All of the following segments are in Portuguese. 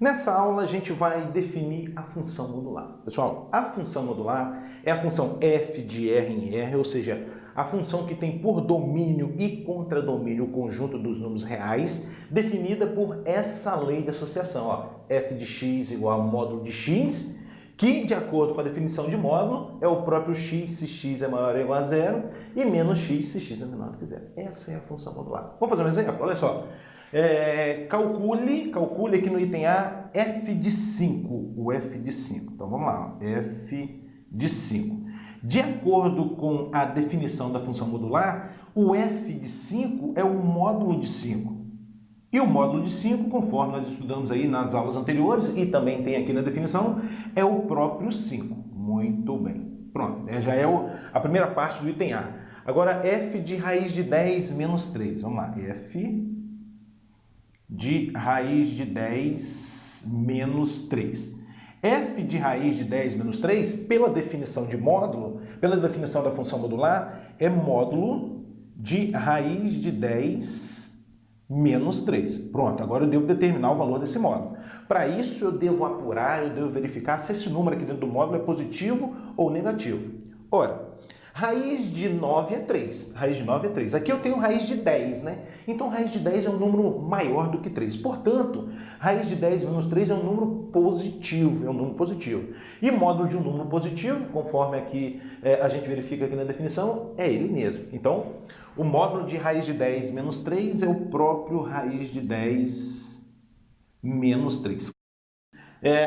Nessa aula a gente vai definir a função modular. Pessoal, a função modular é a função f de R em R, ou seja, a função que tem por domínio e contradomínio o conjunto dos números reais, definida por essa lei de associação, ó, f de x igual ao módulo de x, que, de acordo com a definição de módulo, é o próprio x se x é maior ou igual a zero, e menos x se x é menor do que zero. Essa é a função modular. Vamos fazer um exemplo? Olha só. Calcule aqui no item A f de 5, o f de 5. Então vamos lá, ó, f de 5. De acordo com a definição da função modular, o f de 5 é o módulo de 5. E o módulo de 5, conforme nós estudamos aí nas aulas anteriores e também tem aqui na definição, é o próprio 5. Muito bem. Pronto, já é a primeira parte do item A. Agora, f de raiz de 10 menos 3. Vamos lá, f de raiz de 10 menos 3. f de raiz de 10 menos 3, pela definição de módulo, pela definição da função modular, é módulo de raiz de 10 menos 3. Pronto, agora eu devo determinar o valor desse módulo. Para isso eu devo apurar, eu devo verificar se esse número aqui dentro do módulo é positivo ou negativo. Ora, raiz de 9 é 3. Raiz de 9 é 3. Aqui eu tenho raiz de 10, né? Então, raiz de 10 é um número maior do que 3. Portanto, raiz de 10 menos 3 é um número positivo. É um número positivo. E módulo de um número positivo, conforme aqui a gente verifica aqui na definição, é ele mesmo. Então, o módulo de raiz de 10 menos 3 é o próprio raiz de 10 menos 3.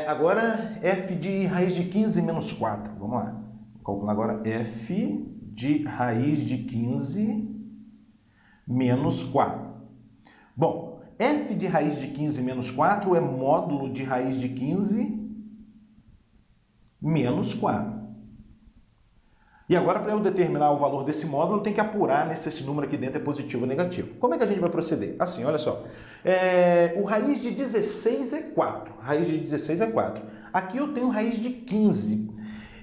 Agora, f de raiz de 15 menos 4. Vamos lá. Vou calcular agora f de raiz de 15 menos 4. Bom, f de raiz de 15 menos 4 é módulo de raiz de 15 menos 4. E agora, para eu determinar o valor desse módulo, eu tenho que apurar se esse número aqui dentro é positivo ou negativo. Como é que a gente vai proceder? Assim, olha só. O raiz de 16 é 4. Raiz de 16 é 4. Aqui eu tenho raiz de 15.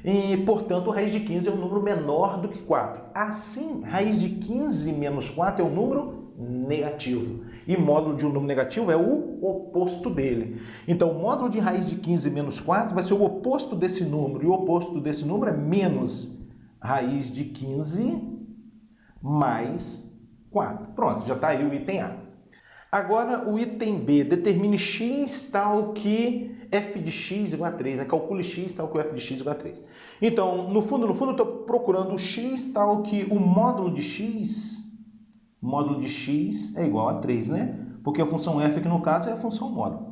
E, portanto, raiz de 15 é um número menor do que 4. Assim, raiz de 15 menos 4 é um número negativo. E módulo de um número negativo é o oposto dele. Então, o módulo de raiz de 15 menos 4 vai ser o oposto desse número. E o oposto desse número é menos raiz de 15 mais 4. Pronto, já está aí o item A. Agora, o item B. Determine x tal que f de x igual a 3, né? Calcule x tal que o f de x igual a 3. Então, no fundo, eu estou procurando o x tal que o módulo de x é igual a 3, né? Porque a função f aqui no caso é a função módulo.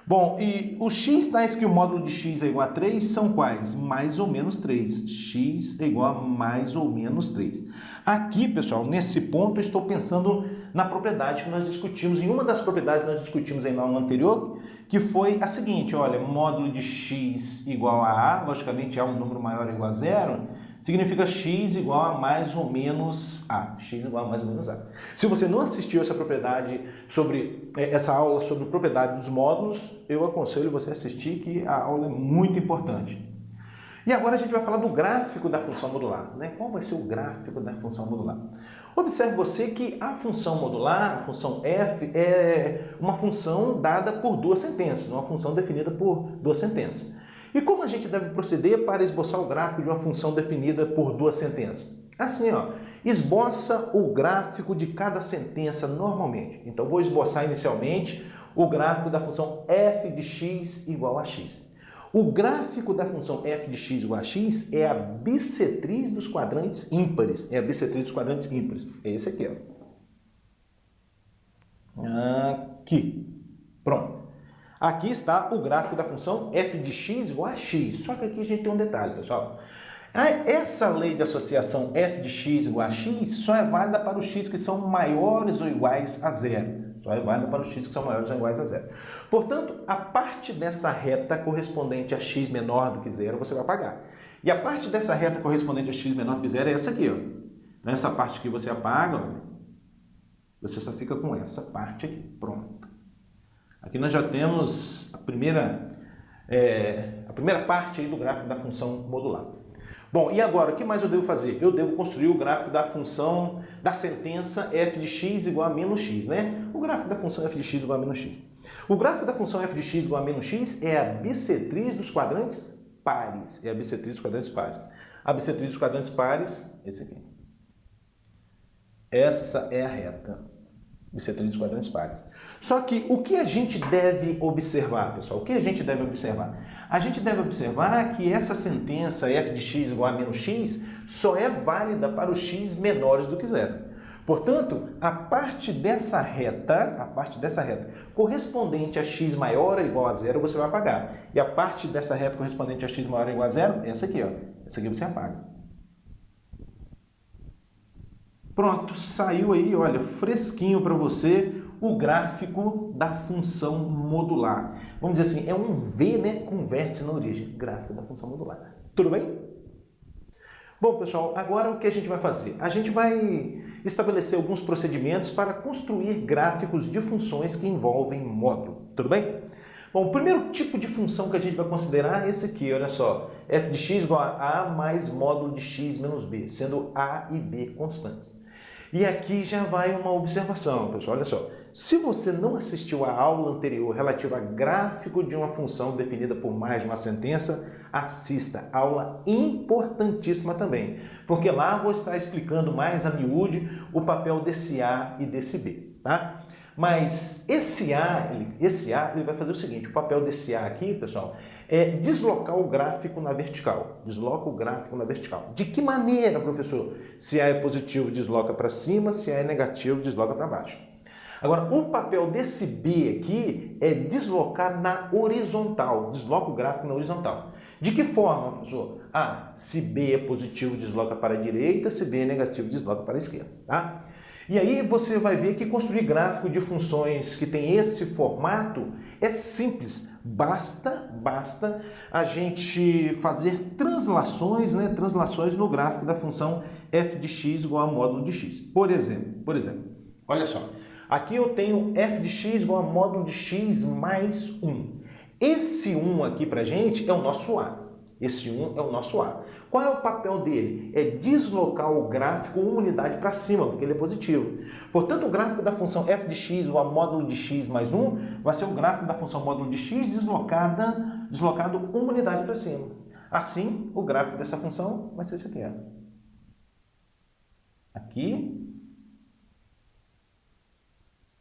Bom, e os x tais que o módulo de x é igual a 3 são quais? Mais ou menos 3. X é igual a mais ou menos 3. Aqui, pessoal, nesse ponto, eu estou pensando na propriedade que nós discutimos, em uma das propriedades que nós discutimos em aula anterior, que foi a seguinte, olha, módulo de x igual a logicamente A um número maior ou igual a zero, significa x igual a mais ou menos A. X igual a mais ou menos A. Se você não assistiu essa propriedade essa aula sobre propriedade dos módulos, eu aconselho você a assistir, que a aula é muito importante. E agora a gente vai falar do gráfico da função modular, né? Qual vai ser o gráfico da função modular? Observe você que a função modular, a função f, é uma função dada por duas sentenças, uma função definida por duas sentenças. E como a gente deve proceder para esboçar o gráfico de uma função definida por duas sentenças? Assim, ó, esboça o gráfico de cada sentença normalmente. Então, vou esboçar inicialmente o gráfico da função f de x igual a x. O gráfico da função f de x igual a x é a bissetriz dos quadrantes ímpares. É a bissetriz dos quadrantes ímpares. É esse aqui, ó. Aqui. Pronto. Aqui está o gráfico da função f de x igual a x. Só que aqui a gente tem um detalhe, pessoal. Essa lei de associação f de x igual a x só é válida para os x que são maiores ou iguais a zero. Só é válida para os x que são maiores ou iguais a zero. Portanto, a parte dessa reta correspondente a x menor do que zero, você vai apagar. E a parte dessa reta correspondente a x menor do que zero é essa aqui, ó. Então, essa parte que você apaga, ó, você só fica com essa parte aqui. Pronto. Aqui nós já temos a primeira parte aí do gráfico da função modular. Bom, e agora, o que mais eu devo fazer? Eu devo construir o gráfico da função, da sentença f de x igual a menos x, né? O gráfico da função f de x igual a menos x. O gráfico da função f de x igual a menos x é a bissetriz dos quadrantes pares. É a bissetriz dos quadrantes pares. A bissetriz dos quadrantes pares, esse aqui. Essa é a reta. Bissetriz dos quadrantes pares. Só que o que a gente deve observar, pessoal? O que a gente deve observar? A gente deve observar que essa sentença f de x igual a menos x só é válida para os x menores do que zero. Portanto, a parte dessa reta correspondente a x maior ou igual a zero, você vai apagar. E a parte dessa reta correspondente a x maior ou igual a zero, essa aqui, ó. Essa aqui você apaga. Pronto, saiu aí, olha, fresquinho para você o gráfico da função modular. Vamos dizer assim, é um V, né, com vértice na origem. Gráfico da função modular. Tudo bem? Bom, pessoal, agora o que a gente vai fazer? A gente vai estabelecer alguns procedimentos para construir gráficos de funções que envolvem módulo. Tudo bem? Bom, o primeiro tipo de função que a gente vai considerar é esse aqui, olha só. F de x igual a A mais módulo de x menos B, sendo A e B constantes. E aqui já vai uma observação, pessoal, olha só. Se você não assistiu à aula anterior relativa a gráfico de uma função definida por mais de uma sentença, assista, aula importantíssima também, porque lá vou estar explicando mais a miúde o papel desse A e desse B, tá? Mas esse A ele vai fazer o seguinte, o papel desse A aqui, pessoal, é deslocar o gráfico na vertical. Desloca o gráfico na vertical. De que maneira, professor? Se A é positivo, desloca para cima, se A é negativo, desloca para baixo. Agora, o papel desse B aqui é deslocar na horizontal. Desloca o gráfico na horizontal. De que forma, professor? Se B é positivo, desloca para a direita, se B é negativo, desloca para a esquerda, tá? E aí você vai ver que construir gráfico de funções que tem esse formato é simples. Basta a gente fazer translações, né? Translações no gráfico da função f de x igual a módulo de x. Por exemplo, olha só. Aqui eu tenho f de x igual a módulo de x mais 1. Esse 1 aqui pra gente é o nosso A. Esse 1 é o nosso A. Qual é o papel dele? É deslocar o gráfico uma unidade para cima, porque ele é positivo. Portanto, o gráfico da função f de x igual a módulo de x mais 1 vai ser o gráfico da função módulo de x deslocado uma unidade para cima. Assim, o gráfico dessa função vai ser esse aqui. Aqui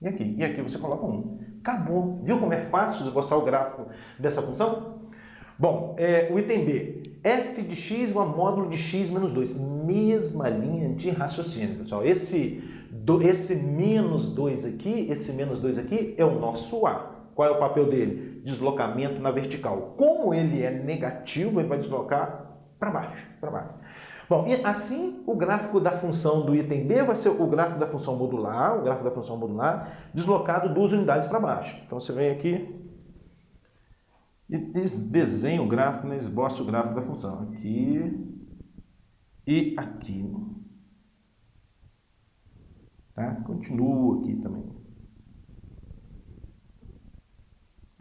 e aqui. E aqui você coloca 1. Acabou. Viu como é fácil esboçar o gráfico dessa função? Bom, o item B. F de x igual a módulo de x menos 2. Mesma linha de raciocínio, pessoal. Esse menos 2 aqui, é o nosso A. Qual é o papel dele? Deslocamento na vertical. Como ele é negativo, ele vai deslocar para baixo, Bom, e assim o gráfico da função do item B vai ser o gráfico da função modular, deslocado 2 unidades para baixo. Então você vem aqui e desenha o gráfico, né? Esboça o gráfico da função. Aqui e aqui. Tá? Continua aqui também.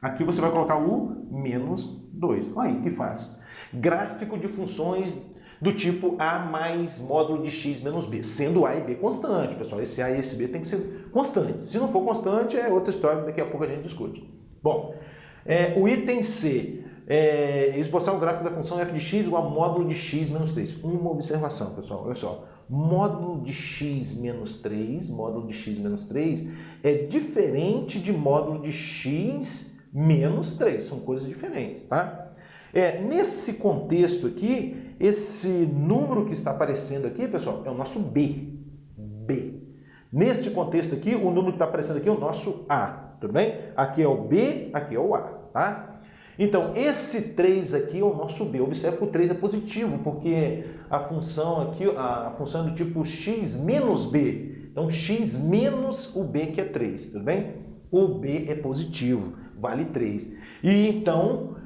Aqui você vai colocar o menos 2. Olha aí que fácil. Gráfico de funções do tipo A mais módulo de x menos B, sendo A e B constante, pessoal. Esse A e esse B tem que ser constante. Se não for constante, é outra história, daqui a pouco a gente discute. Bom, o item C, esboçar o gráfico da função f de x igual a módulo de x menos 3. Uma observação, pessoal, olha só. Módulo de x menos 3 é diferente de módulo de x menos 3. São coisas diferentes, tá? Nesse contexto aqui, esse número que está aparecendo aqui, pessoal, é o nosso B. Nesse contexto aqui, o número que está aparecendo aqui é o nosso A, tudo bem? Aqui é o B, aqui é o A, tá? Então, esse 3 aqui é o nosso B. Observe que o 3 é positivo, porque a função aqui, a função é do tipo x menos B. Então, x menos o B, que é 3, tudo bem? O B é positivo, vale 3. E então,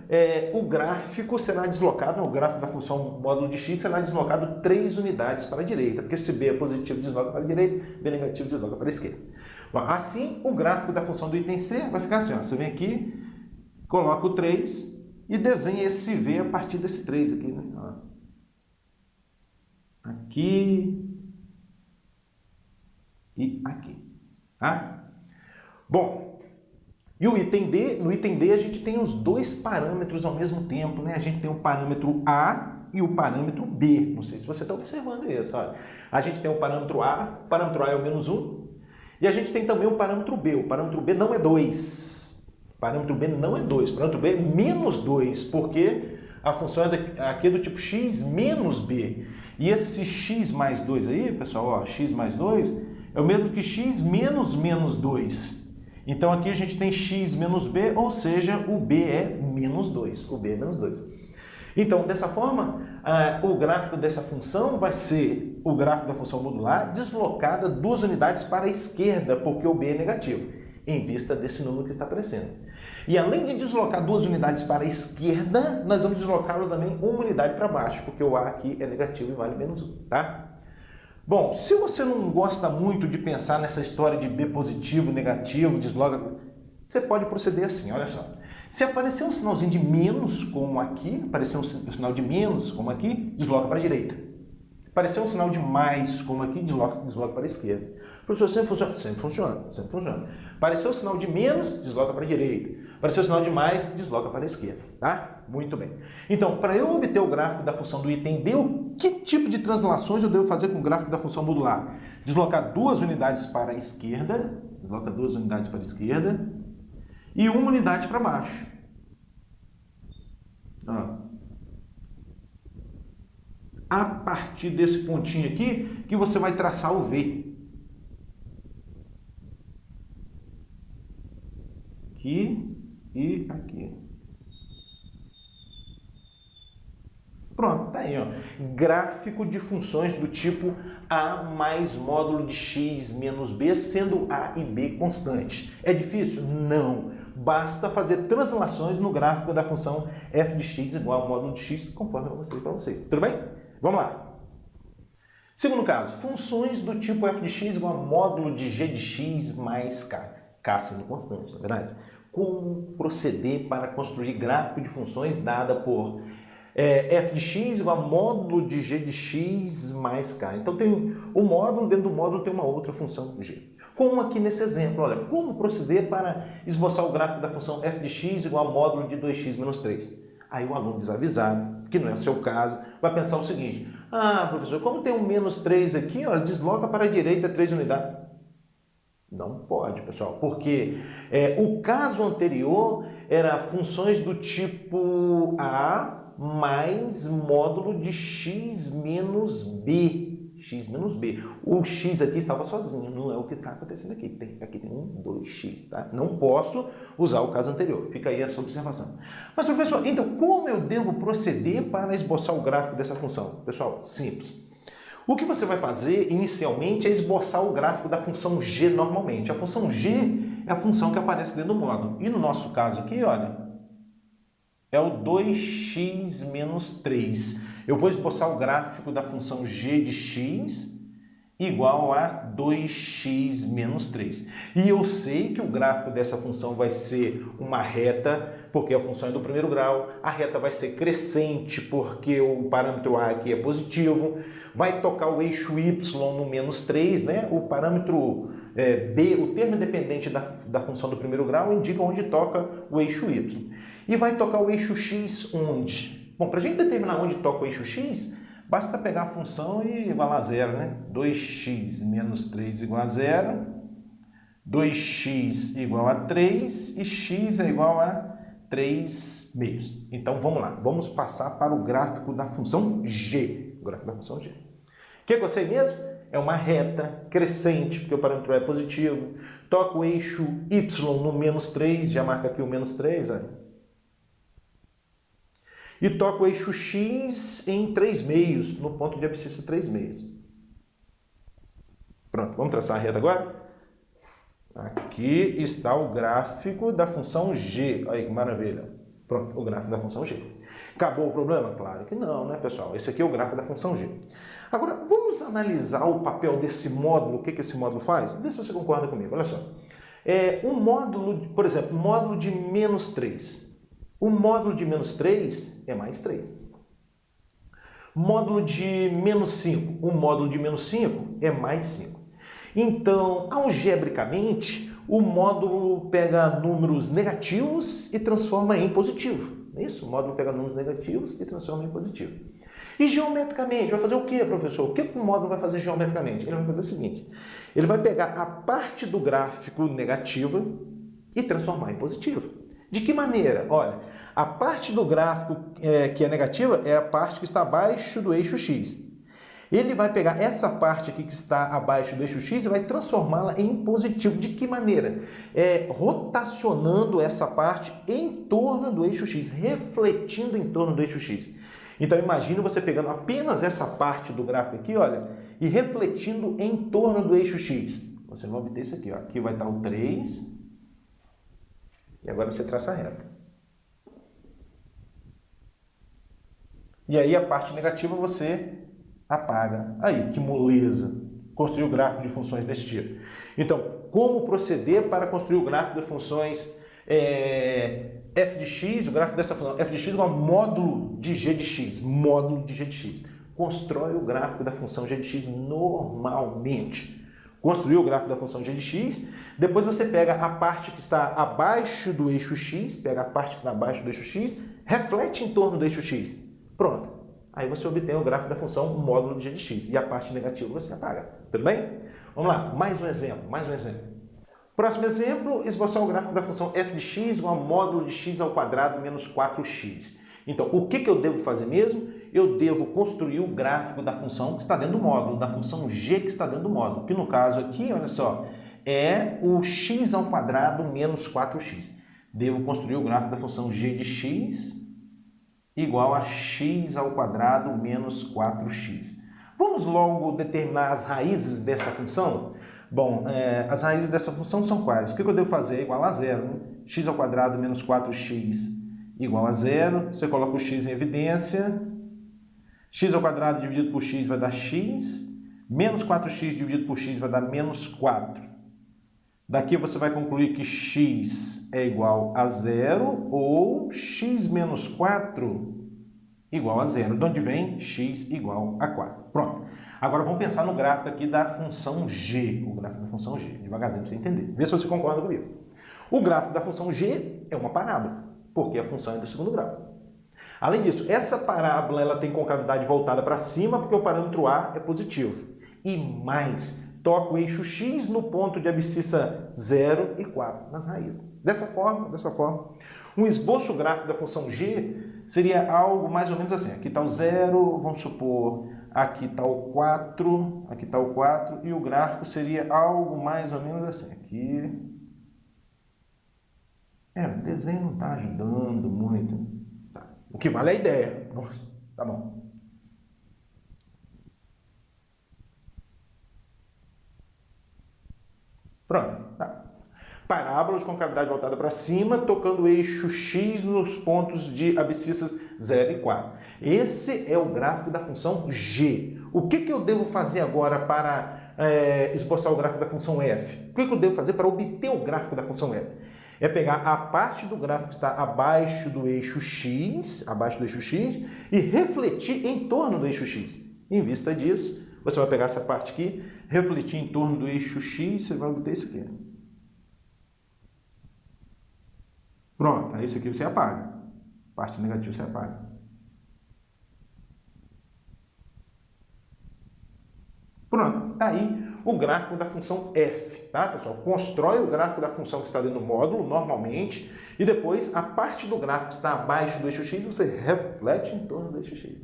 o gráfico será deslocado, o gráfico da função módulo de x será deslocado 3 unidades para a direita, porque se B é positivo, desloca para a direita, B é negativo, desloca para a esquerda. Bom, assim, o gráfico da função do item C vai ficar assim, ó. Você vem aqui, coloca o 3 e desenha esse V a partir desse 3 aqui, né? aqui e aqui. Tá? Bom, e o item D, no item D a gente tem os dois parâmetros ao mesmo tempo, né? A gente tem o parâmetro A e o parâmetro B. Não sei se você está observando isso. Olha. A gente tem o parâmetro A é o menos 1, e a gente tem também o parâmetro B. O parâmetro B não é 2. O parâmetro B não é 2. O parâmetro B é menos 2, porque a função aqui é do tipo x menos b. E esse x mais 2 aí, pessoal, ó, x mais 2 é o mesmo que x menos menos 2. Então aqui a gente tem x menos b, ou seja, o b é menos 2. O b é menos 2. Então, dessa forma, o gráfico dessa função vai ser o gráfico da função modular deslocada 2 unidades para a esquerda, porque o b é negativo, em vista desse número que está aparecendo. E além de deslocar 2 unidades para a esquerda, nós vamos deslocá-lo também 1 unidade para baixo, porque o a aqui é negativo e vale menos 1, tá? Bom, se você não gosta muito de pensar nessa história de b positivo, negativo, desloca, você pode proceder assim, olha só. Se aparecer um sinalzinho de menos, como aqui, aparecer um sinal de menos, como aqui, desloca para a direita. Aparecer um sinal de mais, como aqui, desloca para a esquerda. Professor, sempre funciona? Sempre funciona, sempre funciona. Apareceu o sinal de menos, desloca para a direita. Apareceu o sinal de mais, desloca para a esquerda, tá? Muito bem. Então, para eu obter o gráfico da função do item D, que tipo de translações eu devo fazer com o gráfico da função modular? Deslocar 2 unidades para a esquerda, desloca 2 unidades para a esquerda, e 1 unidade para baixo. Ó. A partir desse pontinho aqui, que você vai traçar o V. Aqui e aqui. Pronto, tá aí, ó. Gráfico de funções do tipo A mais módulo de x menos b, sendo A e B constantes. É difícil? Não. Basta fazer translações no gráfico da função f de x igual ao módulo de x, conforme eu mostrei para vocês. Tudo bem? Vamos lá. Segundo caso, funções do tipo f de x igual a módulo de g de x mais k. K sendo constante, na verdade. Como proceder para construir gráfico de funções dada por f de x igual a módulo de g de x mais k. Então tem o módulo, dentro do módulo tem uma outra função g. Como aqui nesse exemplo, olha, como proceder para esboçar o gráfico da função f de x igual ao módulo de 2x menos 3? Aí o aluno desavisado, que não é o seu caso, vai pensar o seguinte: ah, professor, como tem um menos 3 aqui, olha, desloca para a direita 3 unidades. Não pode, pessoal, porque o caso anterior era funções do tipo A mais módulo de x menos b. X menos b. O x aqui estava sozinho, não é o que está acontecendo aqui. Aqui tem um 2x, tá? Não posso usar o caso anterior. Fica aí essa observação. Mas, professor, então como eu devo proceder para esboçar o gráfico dessa função? Pessoal, simples. O que você vai fazer inicialmente é esboçar o gráfico da função g normalmente. A função g é a função que aparece dentro do módulo. E no nosso caso aqui, olha, é o 2x menos 3. Eu vou esboçar o gráfico da função g de x igual a 2x menos 3. E eu sei que o gráfico dessa função vai ser uma reta, porque a função é do primeiro grau. A reta vai ser crescente, porque o parâmetro a aqui é positivo. Vai tocar o eixo y no menos 3, né? O parâmetro b, o termo independente da função do primeiro grau, indica onde toca o eixo y. E vai tocar o eixo x onde? Bom, para a gente determinar onde toca o eixo x, basta pegar a função e igualar a zero, né? 2x menos 3 igual a 0, 2x igual a 3 e x é igual a 3 meios. Então, vamos lá. Vamos passar para o gráfico da função g. O gráfico da função g. O que eu sei mesmo? É uma reta crescente, porque o parâmetro é positivo. Toca o eixo y no menos 3, já marca aqui o menos 3, olha. E toca o eixo x em 3 meios, no ponto de abscissa 3 meios. Pronto, vamos traçar a reta agora? Aqui está o gráfico da função g. Olha aí que maravilha. Pronto, o gráfico da função g. Acabou o problema? Claro que não, né, pessoal? Esse aqui é o gráfico da função g. Agora, vamos analisar o papel desse módulo. O que esse módulo faz? Vê se você concorda comigo. Olha só. Um módulo, por exemplo, módulo de menos 3. O módulo de menos 3 é mais 3. Módulo de menos 5. O módulo de menos 5 é mais 5. Então, algebricamente, o módulo pega números negativos e transforma em positivo. Não é isso? O módulo pega números negativos e transforma em positivo. E geometricamente, vai fazer o que, professor? O que o módulo vai fazer geometricamente? Ele vai fazer o seguinte: ele vai pegar a parte do gráfico negativa e transformar em positiva. De que maneira? Olha, a parte do gráfico que é negativa é a parte que está abaixo do eixo x. Ele vai pegar essa parte aqui que está abaixo do eixo x e vai transformá-la em positivo. De que maneira? Rotacionando essa parte em torno do eixo x, refletindo em torno do eixo x. Então imagine você pegando apenas essa parte do gráfico aqui, olha, e refletindo em torno do eixo x. Você vai obter isso aqui, ó. Aqui vai estar o 3. E agora você traça a reta. E aí a parte negativa você apaga. Aí, que moleza. Construir o gráfico de funções desse tipo. Então, como proceder para construir o gráfico de funções f de x, o gráfico dessa função f de x é um módulo de g de x. Módulo de g de x. Constrói o gráfico da função g de x normalmente. Construiu o gráfico da função g de x, depois você pega a parte que está abaixo do eixo x, pega a parte que está abaixo do eixo x, reflete em torno do eixo x. Pronto. Aí você obtém o gráfico da função módulo de g de x. E a parte negativa você apaga. Tudo bem? Vamos lá. Mais um exemplo. Próximo exemplo, esboçar o gráfico da função f de x igual a módulo de x ao quadrado menos 4x. Então, o que eu devo fazer mesmo? Eu devo construir o gráfico da função que está dentro do módulo, da função g que está dentro do módulo. Que no caso aqui, olha só, é o x ao quadrado menos 4x. Devo construir o gráfico da função g de x igual a x ao quadrado menos 4x. Vamos logo determinar as raízes dessa função? Bom, as raízes dessa função são quais? O que eu devo fazer? Igual a zero, né? X ao quadrado menos 4x igual a zero. Você coloca o x em evidência. X ao quadrado dividido por x vai dar x. Menos 4x dividido por x vai dar menos 4. Daqui você vai concluir que x é igual a zero ou x menos 4 igual a zero. De onde vem x igual a 4. Pronto. Agora vamos pensar no gráfico aqui da função g. O gráfico da função g. Devagarzinho para você entender. Vê se você concorda comigo. O gráfico da função g é uma parábola, porque a função é do segundo grau. Além disso, essa parábola ela tem concavidade voltada para cima, porque o parâmetro a é positivo. E mais, toca o eixo x no ponto de abscissa 0 e 4 nas raízes. Dessa forma, um esboço gráfico da função g seria algo mais ou menos assim. Aqui está o 0, vamos supor, aqui está o 4, aqui está o 4, e o gráfico seria algo mais ou menos assim. Aqui. O desenho não está ajudando muito. Tá. O que vale é a ideia. Nossa, tá bom. Pronto. Tá. Parábola de concavidade voltada para cima, tocando o eixo x nos pontos de abscissas 0 e 4. Esse é o gráfico da função g. O que eu devo fazer agora para esboçar o gráfico da função f? O que eu devo fazer para obter o gráfico da função f? É pegar a parte do gráfico que está abaixo do eixo x, e refletir em torno do eixo x. Em vista disso, você vai pegar essa parte aqui, refletir em torno do eixo x, você vai obter isso aqui. Pronto, aí isso aqui você apaga. Parte negativa você apaga. Pronto, tá aí o gráfico da função f, tá, pessoal? Constrói o gráfico da função que está dentro do módulo, normalmente, e depois a parte do gráfico que está abaixo do eixo x, você reflete em torno do eixo x.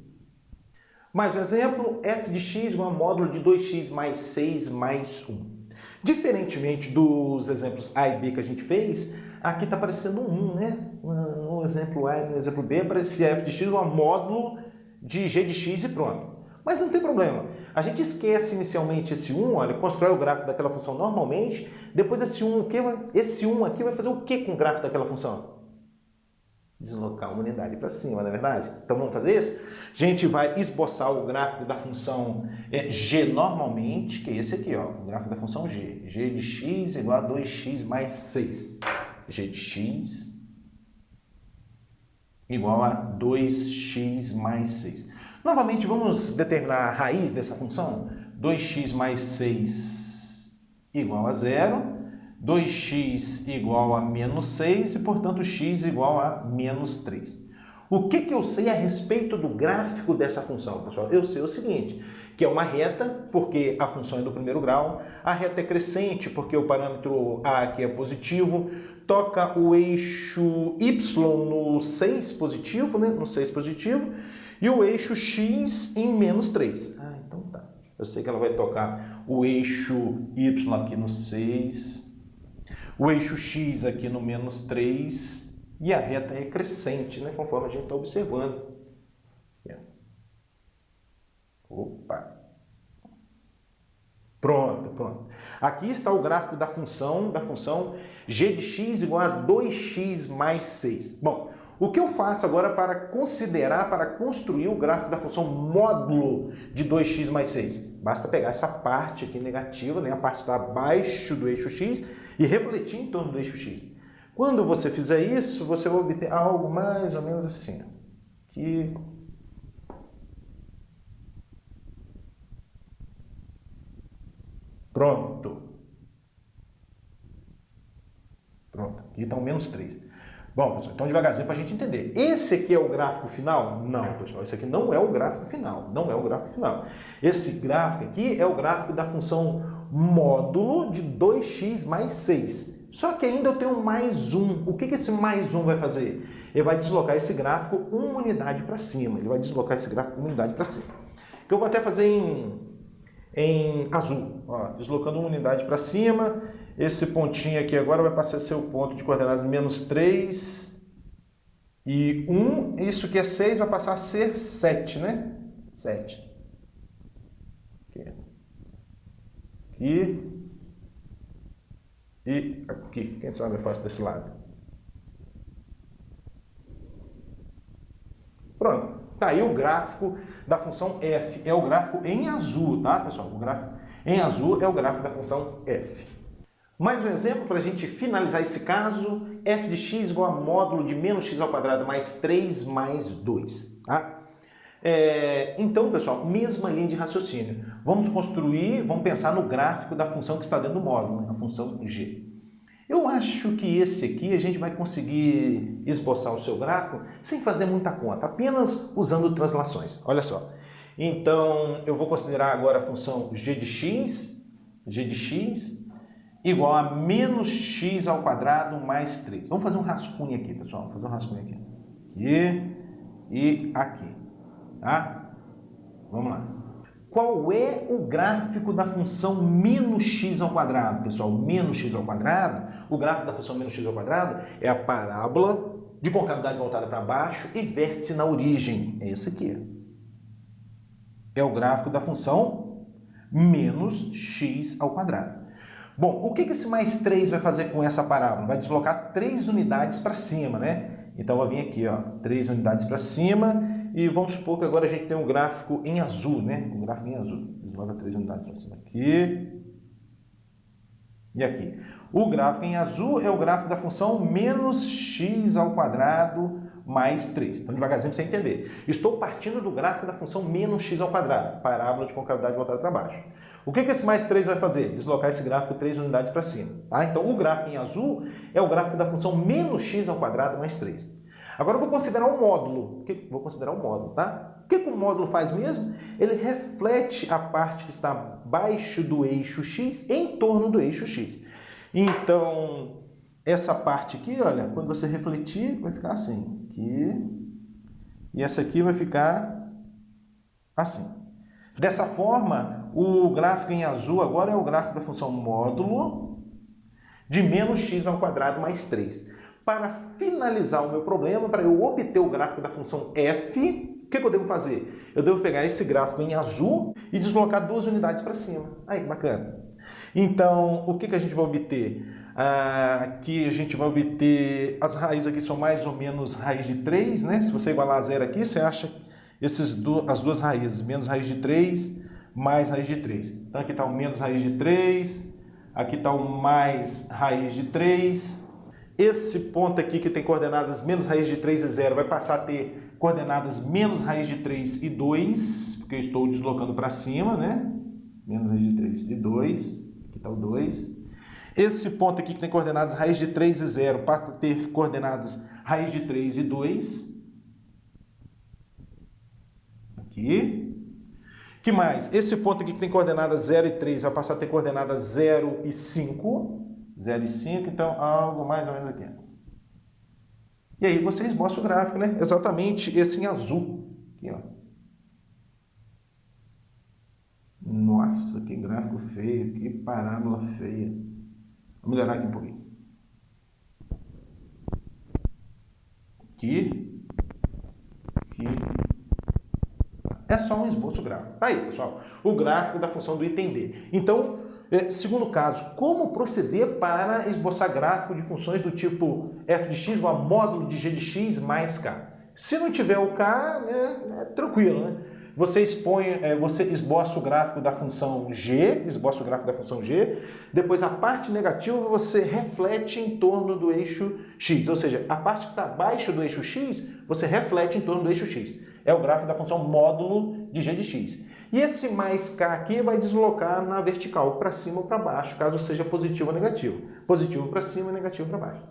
Mais um exemplo, f de x igual a módulo de 2x mais 6 mais 1. Diferentemente dos exemplos A e B que a gente fez, aqui está aparecendo um 1, né? No exemplo A e no exemplo B aparecia f de x igual a módulo de g de x e pronto. Mas não tem problema. A gente esquece inicialmente esse 1, olha, constrói o gráfico daquela função normalmente, depois esse 1 aqui vai fazer o que com o gráfico daquela função? Deslocar uma unidade para cima, não é verdade? Então vamos fazer isso? A gente vai esboçar o gráfico da função g normalmente, que é esse aqui, ó, o gráfico da função g. G de x igual a 2x mais 6. G de x igual a 2x mais 6. Novamente, vamos determinar a raiz dessa função. 2x mais 6 igual a 0. 2x igual a menos 6 e, portanto, x igual a menos 3. O que eu sei a respeito do gráfico dessa função, pessoal? Eu sei o seguinte, que é uma reta, porque a função é do primeiro grau, a reta é crescente, porque o parâmetro a aqui é positivo, toca o eixo y no 6 positivo, né? No 6 positivo, e o eixo x em menos 3. Ah, então tá. Eu sei que ela vai tocar o eixo y aqui no 6, o eixo x aqui no menos 3, e a reta é crescente, né? Conforme a gente está observando. Opa! Pronto. Aqui está o gráfico da função g de x igual a 2x mais 6. Bom, o que eu faço agora para construir o gráfico da função módulo de 2x mais 6? Basta pegar essa parte aqui negativa, né? A parte está abaixo do eixo x, e refletir em torno do eixo x. Quando você fizer isso, você vai obter algo mais ou menos assim. Aqui. Pronto. Aqui está um menos 3. Bom, pessoal, então devagarzinho para a gente entender. Esse aqui é o gráfico final? Não, pessoal, esse aqui não é o gráfico final. Esse gráfico aqui é o gráfico da função módulo de 2x mais 6. Só que ainda eu tenho mais um. O que esse mais um vai fazer? Ele vai deslocar esse gráfico uma unidade para cima. Que eu vou até fazer em azul. Ó, deslocando uma unidade para cima. Esse pontinho aqui agora vai passar a ser o ponto de coordenadas menos 3 e 1. Isso que é 6 vai passar a ser 7, né? 7. Aqui. E aqui, quem sabe eu faço desse lado. Pronto, tá aí o gráfico da função f, é o gráfico em azul, tá, pessoal? O gráfico em azul é o gráfico da função f. Mais um exemplo para a gente finalizar esse caso, f de x igual a módulo de menos x ao quadrado mais 3 mais 2, tá? Então, pessoal, mesma linha de raciocínio. Vamos pensar no gráfico da função que está dentro do módulo, né? A função g. Eu acho que esse aqui a gente vai conseguir esboçar o seu gráfico sem fazer muita conta, apenas usando translações. Olha só. Então, eu vou considerar agora a função g de x igual a menos x ao quadrado mais 3. Vamos fazer um rascunho aqui, pessoal. Vamos fazer um rascunho aqui. Aqui e aqui. Tá? Vamos lá. Qual é o gráfico da função menos x ao quadrado, pessoal? Menos x ao quadrado, o gráfico da função menos x ao quadrado é a parábola de concavidade voltada para baixo e vértice na origem. É esse aqui. É o gráfico da função menos x ao quadrado. Bom, o que esse mais 3 vai fazer com essa parábola? Vai deslocar 3 unidades para cima, né? Então, vai vir aqui, ó, 3 unidades para cima. E vamos supor que agora a gente tem um gráfico em azul, né? Um gráfico em azul. Desloca 3 unidades para cima aqui e aqui. O gráfico em azul é o gráfico da função menos x ao quadrado mais 3. Então, devagarzinho para você entender. Estou partindo do gráfico da função menos x ao quadrado, parábola de concavidade voltada para baixo. O que esse mais 3 vai fazer? Deslocar esse gráfico 3 unidades para cima. Tá? Então, o gráfico em azul é o gráfico da função menos x ao quadrado mais 3. Agora eu vou considerar um módulo. Vou considerar um módulo, tá? O que o módulo faz mesmo? Ele reflete a parte que está abaixo do eixo x em torno do eixo x. Então, essa parte aqui, olha, quando você refletir, vai ficar assim. Aqui. E essa aqui vai ficar assim. Dessa forma, o gráfico em azul agora é o gráfico da função módulo de menos x ao quadrado mais 3. Para finalizar o meu problema, para eu obter o gráfico da função f, o que eu devo fazer? Eu devo pegar esse gráfico em azul e deslocar 2 unidades para cima. Aí, que bacana. Então, o que a gente vai obter? Aqui a gente vai obter, as raízes aqui são mais ou menos raiz de 3, né? Se você igualar a zero aqui, você acha as duas raízes, menos raiz de 3, mais raiz de 3. Então, aqui está o menos raiz de 3, aqui está o mais raiz de 3, Esse ponto aqui que tem coordenadas menos raiz de 3 e 0 vai passar a ter coordenadas menos raiz de 3 e 2, porque eu estou deslocando para cima, né? Menos raiz de 3 e 2, aqui está o 2. Esse ponto aqui que tem coordenadas raiz de 3 e 0 passa a ter coordenadas raiz de 3 e 2. Aqui. Que mais? Esse ponto aqui que tem coordenadas 0 e 3 vai passar a ter coordenadas 0 e 5. 0 e 5, então algo mais ou menos aqui. E aí você esboça o gráfico, né? Exatamente esse em azul. Aqui, ó. Nossa, que gráfico feio, que parábola feia. Vou melhorar aqui um pouquinho. Aqui. É só um esboço gráfico. Tá aí, pessoal, o gráfico da função do item D. Então, segundo caso, como proceder para esboçar gráfico de funções do tipo f de x igual a módulo de g de x mais k? Se não tiver o k, é tranquilo, né? Você esboça o gráfico da função g, depois a parte negativa você reflete em torno do eixo x, ou seja, a parte que está abaixo do eixo x, você reflete em torno do eixo x. É o gráfico da função módulo de g de x. E esse mais k aqui vai deslocar na vertical, para cima ou para baixo, caso seja positivo ou negativo. Positivo para cima e negativo para baixo.